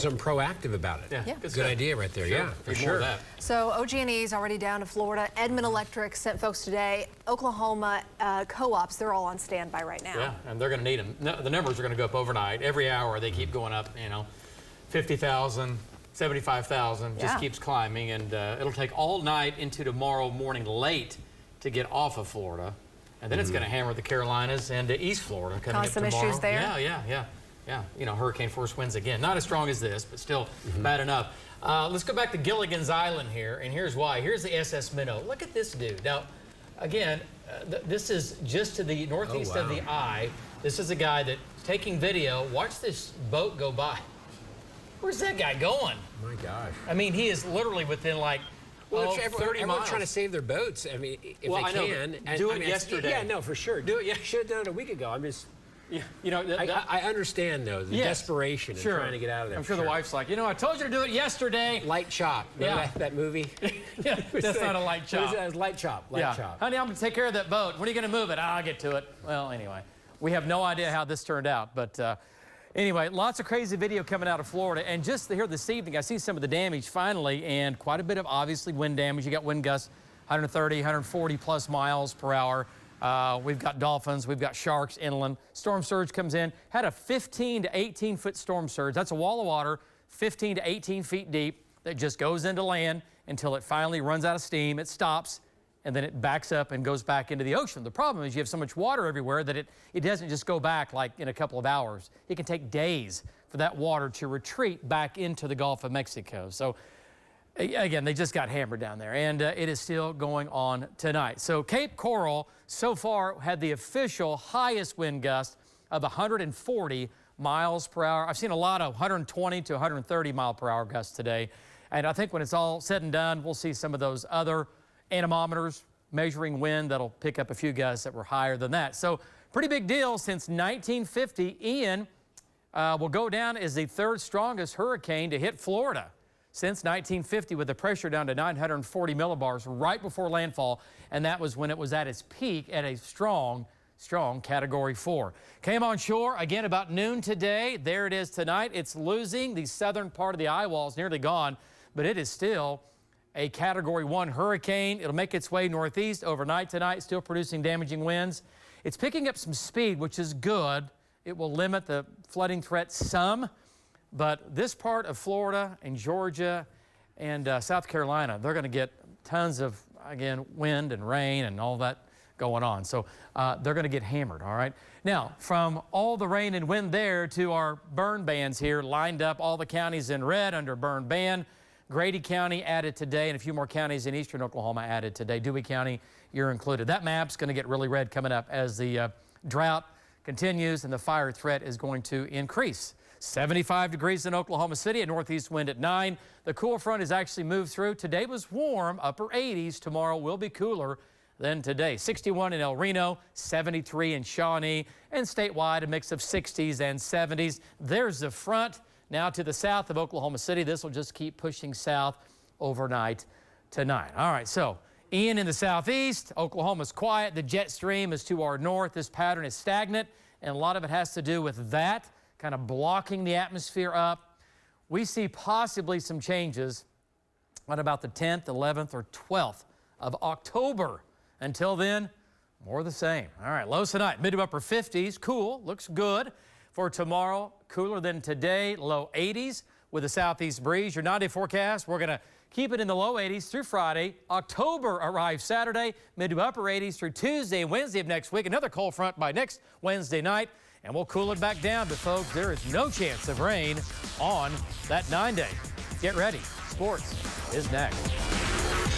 I'm proactive about it. Yeah. Good idea right there. Sure. Yeah, for sure. So OG&E is already down to Florida. Edmond Electric sent folks today. Oklahoma co-ops, they're all on standby right now. Yeah, and they're going to need them. No, the numbers are going to go up overnight. Every hour they keep going up, 50,000, 75,000, just keeps climbing. And it'll take all night into tomorrow morning late to get off of Florida. And then it's going to hammer the Carolinas and East Florida coming up tomorrow. Some issues there? Yeah, hurricane force winds again. Not as strong as this, but still bad enough. Let's go back to Gilligan's Island here, and here's why. Here's the SS Minnow. Look at this dude. Now, again, this is just to the northeast of the eye. This is a guy that's taking video. Watch this boat go by. Where's that guy going? Oh my gosh. I mean, he is literally within like 30 miles. Everyone's trying to save their boats. I mean, if they can. Do it yesterday. Yeah, no, for sure. Do it. Yeah, should have done it a week ago. I'm just... Yeah, I understand, though, the desperation of trying to get out of there. I'm sure the wife's like, I told you to do it yesterday. Light Chop. Remember that movie? That's not a light chop. It was Light Chop. Light Chop. Honey, I'm going to take care of that boat. When are you going to move it? I'll get to it. Well, anyway, we have no idea how this turned out. But anyway, lots of crazy video coming out of Florida. And just here this evening, I see some of the damage finally, and quite a bit of, obviously, wind damage. You got wind gusts 130, 140 plus miles per hour. We've got dolphins, we've got sharks inland. Storm surge comes in, had a 15 to 18 foot storm surge. That's a wall of water, 15 to 18 feet deep, that just goes into land until it finally runs out of steam. It stops, and then it backs up and goes back into the ocean. The problem is you have so much water everywhere that it doesn't just go back like in a couple of hours. It can take days for that water to retreat back into the Gulf of Mexico. So again, they just got hammered down there, and it is still going on tonight. So Cape Coral so far had the official highest wind gust of 140 miles per hour. I've seen a lot of 120 to 130 mile per hour gusts today, and I think when it's all said and done, we'll see some of those other anemometers measuring wind that'll pick up a few gusts that were higher than that. So pretty big deal. Since 1950, Ian will go down as the third strongest hurricane to hit Florida since 1950, with the pressure down to 940 millibars right before landfall, and that was when it was at its peak at a strong Category 4. Came on shore again about noon today. There it is tonight. It's losing the southern part of the eye wall, is nearly gone, but it is still a Category 1 hurricane. It'll make its way northeast overnight tonight, still producing damaging winds. It's picking up some speed, which is good. It will limit the flooding threat some. But this part of Florida and Georgia and South Carolina, they're going to get tons of, again, wind and rain and all that going on. So they're going to get hammered, all right? Now, from all the rain and wind there to our burn bans here, lined up all the counties in red under burn ban. Grady County added today, and a few more counties in eastern Oklahoma added today. Dewey County, you're included. That map's going to get really red coming up as the drought continues and the fire threat is going to increase. 75 degrees in Oklahoma City, a northeast wind at 9. The cool front has actually moved through. Today was warm, upper 80s. Tomorrow will be cooler than today. 61 in El Reno, 73 in Shawnee, and statewide a mix of 60s and 70s. There's the front. Now to the south of Oklahoma City. This will just keep pushing south overnight tonight. All right, so Ian in the southeast. Oklahoma's quiet. The jet stream is to our north. This pattern is stagnant, and a lot of it has to do with that kind of blocking the atmosphere up. We see possibly some changes on about the 10th, 11th, or 12th of October. Until then, more of the same. All right, lows tonight, mid to upper 50s. Cool, looks good. For tomorrow, cooler than today, low 80s with a southeast breeze. Your 9-day forecast, we're going to keep it in the low 80s through Friday. October arrives Saturday, mid to upper 80s through Tuesday and Wednesday of next week. Another cold front by next Wednesday night. And we'll cool it back down, but folks, there is no chance of rain on that 9-day. Get ready. Sports is next.